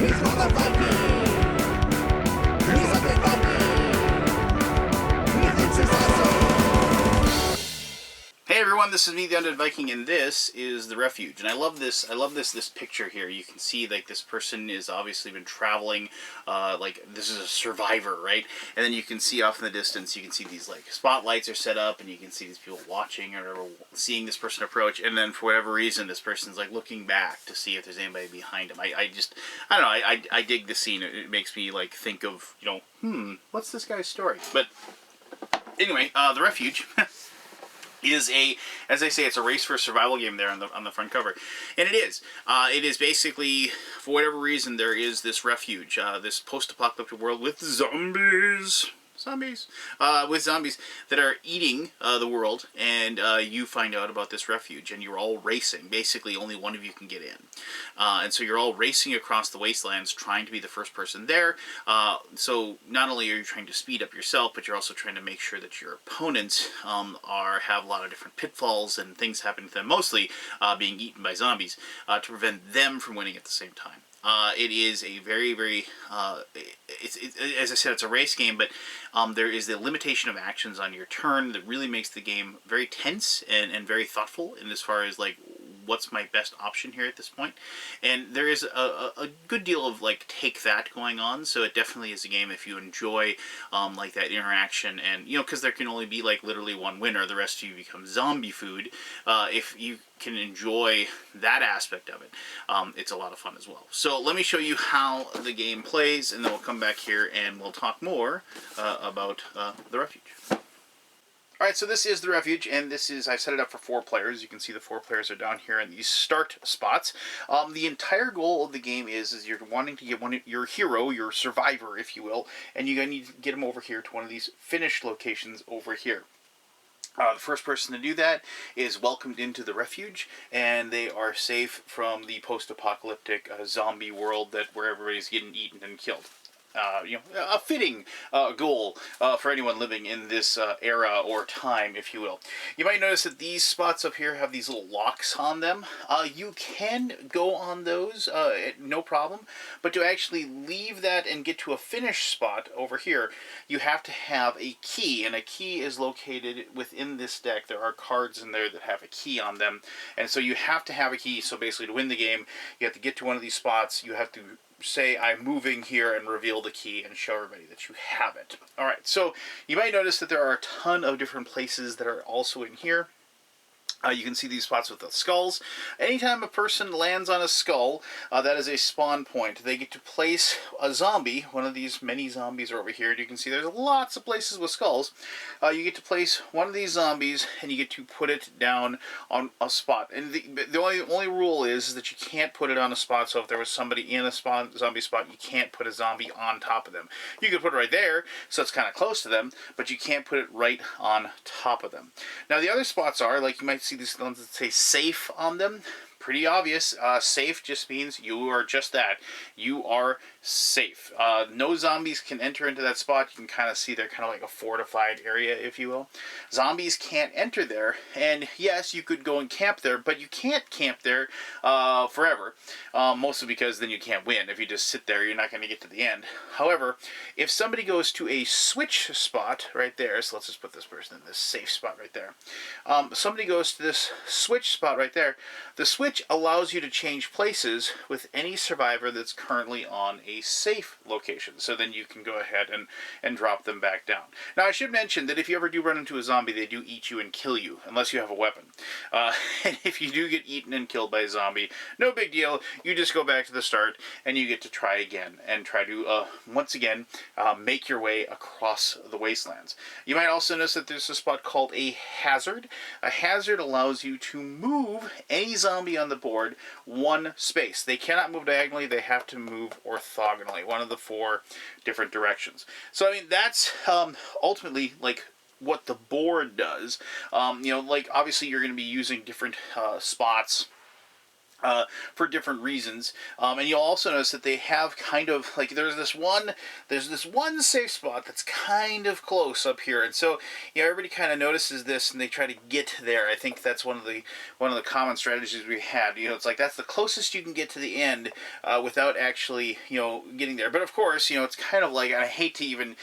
Hey everyone, this is me, the Undead Viking, and this is the Refuge. And I love this. This picture here. You can see like this person is obviously been traveling. Like this is a survivor, right? And then you can see off in the distance, you can see these like spotlights are set up, and you can see these people watching or seeing this person approach. And then for whatever reason, this person's like looking back to see if there's anybody behind him. I don't know. I dig the scene. It makes me like think of what's this guy's story? But anyway, the Refuge. Is as I say, it's a race for a survival game there on the front cover, and it is. It is basically, for whatever reason, there is this refuge, this post-apocalyptic world with zombies that are eating the world, and you find out about this refuge, and you're all racing. Basically, only one of you can get in, and so you're all racing across the wastelands, trying to be the first person there. So not only are you trying to speed up yourself, but you're also trying to make sure that your opponents have a lot of different pitfalls and things happening to them, mostly being eaten by zombies, to prevent them from winning at the same time. It is a very, very, as I said, it's a race game, but there is the limitation of actions on your turn that really makes the game very tense and very thoughtful in as far as, like, what's my best option here at this point. And there is a good deal of, like, take that going on, so it definitely is a game if you enjoy, like, that interaction, and, because there can only be, like, literally one winner, the rest of you become zombie food. If you can enjoy that aspect of it, it's a lot of fun as well. So let me show you how the game plays, and then we'll come back here and we'll talk more about the Refuge. Alright, so this is the Refuge, and I've set it up for 4 players. You can see the 4 players are down here in these start spots. The entire goal of the game is you're wanting to get your hero, your survivor, if you will, and you're going to need to get him over here to one of these finish locations over here. The first person to do that is welcomed into the Refuge, and they are safe from the post-apocalyptic zombie world where everybody's getting eaten and killed. A fitting goal for anyone living in this era or time, if you will. You might notice that these spots up here have these little locks on them. You can go on those, no problem, but to actually leave that and get to a finish spot over here, you have to have a key, and a key is located within this deck. There are cards in there that have a key on them, and so you have to have a key. So basically, to win the game, you have to get to one of these spots. You have to say, I'm moving here, and reveal the key and show everybody that you have it. Alright, so you might notice that there are a ton of different places that are also in here. You can see these spots with the skulls. Anytime a person lands on a skull, that is a spawn point. They get to place a zombie. One of these many zombies are over here. You can see there's lots of places with skulls. You get to place one of these zombies, and you get to put it down on a spot. And the only rule is that you can't put it on a spot. So if there was somebody in a zombie spot, you can't put a zombie on top of them. You could put it right there, so it's kind of close to them, but you can't put it right on top of them. Now the other spots are, like, you might see these ones that say safe on them. Pretty obvious. Safe just means you are just that. You are safe. No zombies can enter into that spot. You can kind of see they're kind of like a fortified area, if you will. Zombies can't enter there, and yes, you could go and camp there, but you can't camp there forever. Mostly because then you can't win. If you just sit there, you're not going to get to the end. However, if somebody goes to a switch spot right there, so let's just put this person in this safe spot right there. Somebody goes to this switch spot right there. The switch allows you to change places with any survivor that's currently on a safe location. So then you can go ahead and drop them back down. Now, I should mention that if you ever do run into a zombie, they do eat you and kill you, unless you have a weapon. And if you do get eaten and killed by a zombie, no big deal. You just go back to the start, and you get to try again, and try to, once again, make your way across the wastelands. You might also notice that there's a spot called a hazard. A hazard allows you to move any zombie on the board one space. They cannot move diagonally. They have to move orthogonally, one of the 4 different directions. So, I mean, that's ultimately, like, what the board does. Like, obviously you're going to be using different spots for different reasons. And you'll also notice that they have kind of like there's this one safe spot that's kind of close up here, and so everybody kind of notices this and they try to get there. I think that's one of the common strategies we had. It's like that's the closest you can get to the end without actually getting there. But of course it's kind of like, and I hate to even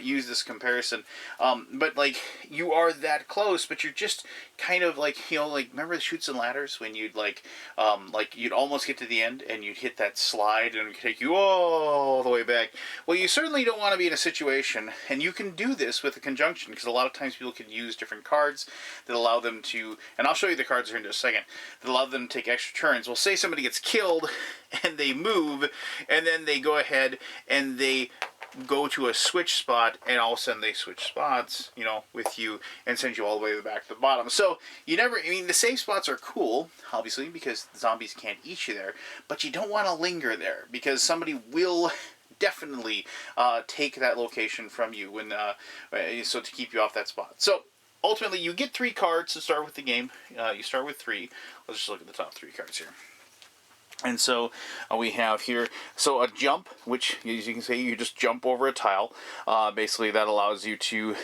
use this comparison, but like you are that close, but you're just kind of like like remember the Chutes and Ladders when you'd like you'd almost get to the end and you'd hit that slide and it would take you all the way back. Well, you certainly don't want to be in a situation, and you can do this with a conjunction, because a lot of times people can use different cards that allow them to, and I'll show you the cards here in just a second, that allow them to take extra turns. Well, say somebody gets killed and they move, and then they go ahead and they go to a switch spot, and all of a sudden they switch spots, with you, and send you all the way back to the bottom. So the safe spots are cool, obviously, because the zombies can't eat you there, but you don't want to linger there, because somebody will definitely take that location from you so to keep you off that spot. So ultimately, you get 3 cards to start with the game. You start with 3. Let's just look at the top 3 cards here. And so we have here, so a jump, which as you can see, you just jump over a tile. Basically, that allows you to,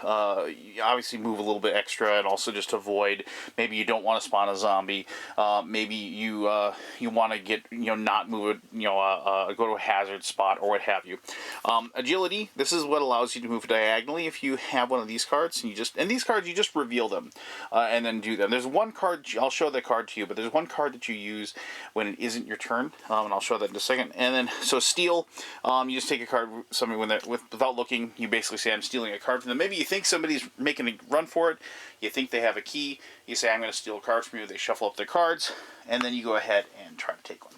obviously move a little bit extra, and also just avoid, maybe you don't want to spawn a zombie. Maybe you want to get, not move, go to a hazard spot or what have you. Agility, this is what allows you to move diagonally if you have one of these cards. And these cards, you just reveal them and then do them. There's one card, I'll show that card to you, but there's one card that you use when it isn't your turn, and I'll show that in a second. And then, so steal, you just take a card, somebody without looking, you basically say, I'm stealing a card from them. Maybe you think somebody's making a run for it, you think they have a key, you say, I'm going to steal a card from you, they shuffle up their cards, and then you go ahead and try to take one.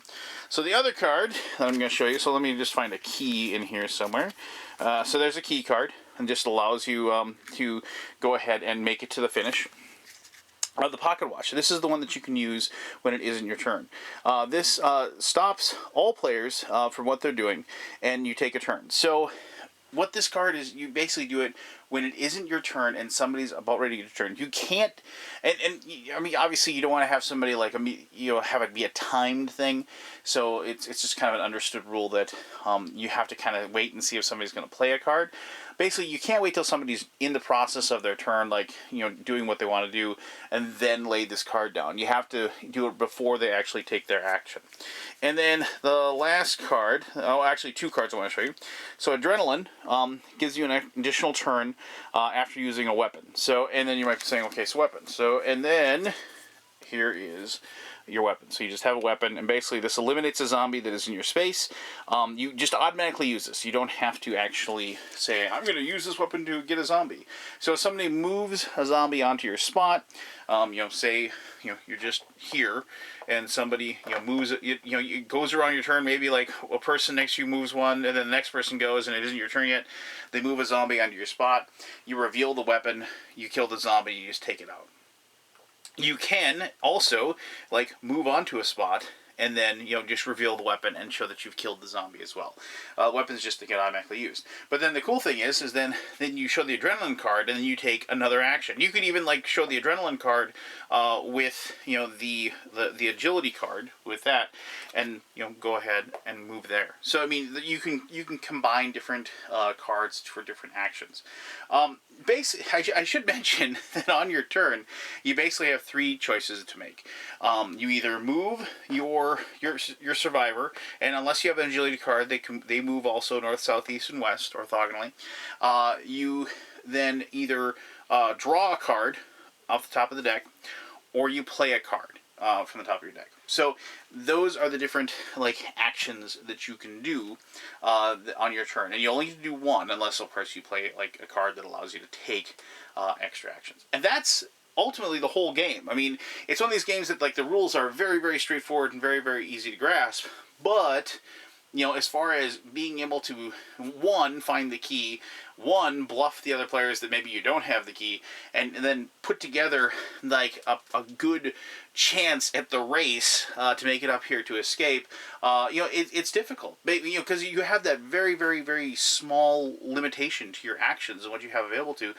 So the other card that I'm going to show you, so let me just find a key in here somewhere. So there's a key card, and just allows you to go ahead and make it to the finish. The pocket watch. This is the one that you can use when it isn't your turn. This stops all players from what they're doing, and you take a turn. So what this card is, you basically do it when it isn't your turn and somebody's about ready to turn. You can't, and obviously you don't want to have somebody like have it be a timed thing. So it's just kind of an understood rule that you have to kind of wait and see if somebody's going to play a card. Basically, you can't wait till somebody's in the process of their turn, like, doing what they want to do, and then lay this card down. You have to do it before they actually take their action. And then the last card, actually 2 cards I want to show you. So Adrenaline gives you an additional turn after using a weapon. So, and then you might be saying, okay, so weapon. So, and then here is your weapon. So you just have a weapon, and basically this eliminates a zombie that is in your space. You just automatically use this. You don't have to actually say, I'm going to use this weapon to get a zombie. So if somebody moves a zombie onto your spot, say, you're just here, and somebody, moves it, it goes around your turn, maybe like a person next to you moves one, and then the next person goes, and it isn't your turn yet, they move a zombie onto your spot, you reveal the weapon, you kill the zombie, you just take it out. You can also, move on to a spot and then, just reveal the weapon and show that you've killed the zombie as well. Weapons just to get automatically used. But then the cool thing is then you show the adrenaline card and then you take another action. You could even, show the adrenaline card with, the agility card with that, and, go ahead and move there. So, you can combine different cards for different actions. Basically, I should mention that on your turn, you basically have 3 choices to make. You either move your survivor, and unless you have an agility card, they move also north, south, east, and west orthogonally. You then either draw a card off the top of the deck, or you play a card from the top of your deck. So those are the different actions that you can do on your turn, and you only do one unless, of course, you play a card that allows you to take extra actions. And that's ultimately the whole game. It's one of these games that the rules are very, very straightforward and very, very easy to grasp, but as far as being able to, 1, find the key, 1, bluff the other players that maybe you don't have the key, and then put together a good chance at the race to make it up here to escape, it's difficult. Because you have that very, very, very small limitation to your actions and what you have available to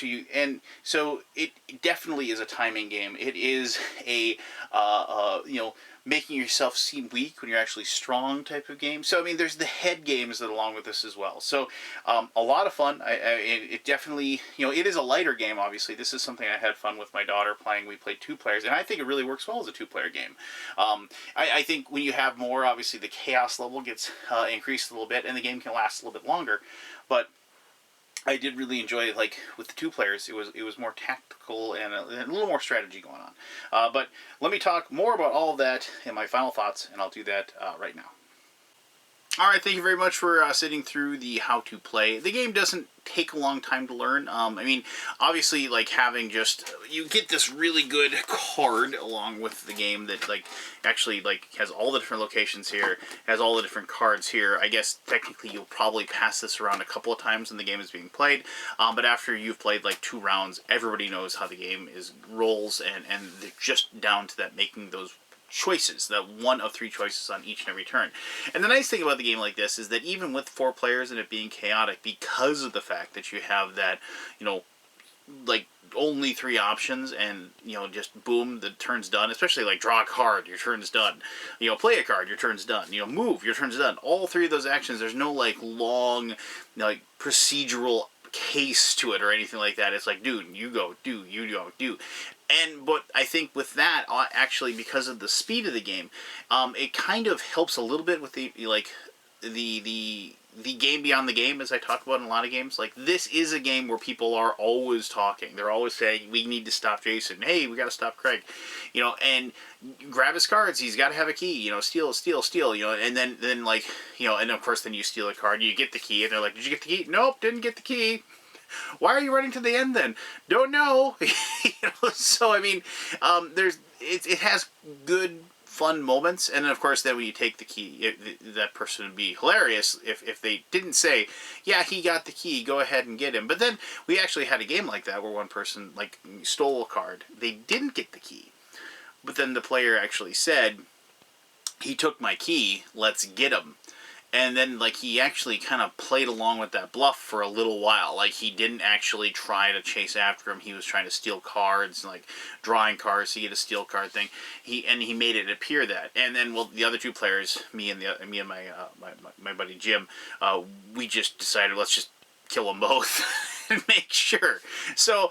you. And so it definitely is a timing game. It is a making yourself seem weak when you're actually strong type of game. So I mean, there's the head games that along with this as well. So a lot of fun. It definitely, it is a lighter game. Obviously, this is something I had fun with my daughter playing. We played 2 players, and I think it really works well as a 2-player game. I think when you have more, obviously the chaos level gets increased a little bit, and the game can last a little bit longer. But I did really enjoy it. Like with the 2 players, it was more tactical and a little more strategy going on. But let me talk more about all of that in my final thoughts, and I'll do that right now. Alright, thank you very much for sitting through the how to play. The game doesn't take a long time to learn. I mean, obviously, like, having just, you get this really good card along with the game that, like, actually, like, has all the different locations here, has all the different cards here. I guess, technically, you'll probably pass this around a couple of times when the game is being played, but after you've played, like, 2 rounds, everybody knows how the game rolls, and they're just down to that, making those choices, that 1 of 3 choices on each and every turn. And the nice thing about the game like this is that even with 4 players and it being chaotic, because of the fact that you have that, like only 3 options, and just boom, the turn's done. Especially like draw a card, your turn's done. Play a card, your turn's done. Move, your turn's done. All 3 of those actions. There's no like long, like procedural case to it or anything like that. It's like, dude, you go, do, you go, do. But I think with that, actually, because of the speed of the game, it kind of helps a little bit with the game beyond the game, as I talk about in a lot of games. Like, this is a game where people are always talking. They're always saying, we need to stop Jason. Hey, we got to stop Craig. And grab his cards. He's got to have a key. Steal, steal, steal. And then like, and of course, then you steal a card. You get the key, and they're like, did you get the key? Nope, didn't get the key. Why are you running to the end then? Don't know. So I mean, it has good fun moments, and then of course then when you take the key, that person would be hilarious if they didn't say, yeah, he got the key, go ahead and get him. But then we actually had a game like that where one person like stole a card. They didn't get the key, but then the player actually said, he took my key, let's get him. And then, like, he actually kind of played along with that bluff for a little while. Like, he didn't actually try to chase after him. He was trying to steal cards, like, drawing cards to get a steal card thing. He made it appear that. And then, well, the other 2 players, me and my buddy Jim, we just decided, let's just kill them both and make sure. So,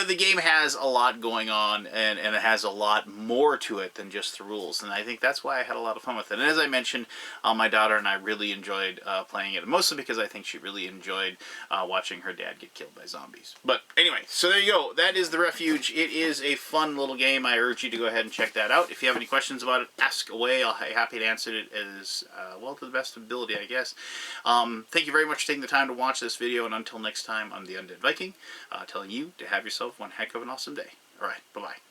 the game has a lot going on, and it has a lot more to it than just the rules. And I think that's why I had a lot of fun with it. And as I mentioned, my daughter and I really enjoyed playing it, mostly because I think she really enjoyed watching her dad get killed by zombies. But anyway, so there you go. That is The Refuge. It is a fun little game. I urge you to go ahead and check that out. If you have any questions about it, ask away. I'll be happy to answer it as well to the best of ability, I guess. Thank you very much for taking the time to watch this video, and until next time, I'm the Undead Viking, telling you to have yourself one heck of an awesome day. Alright, bye-bye.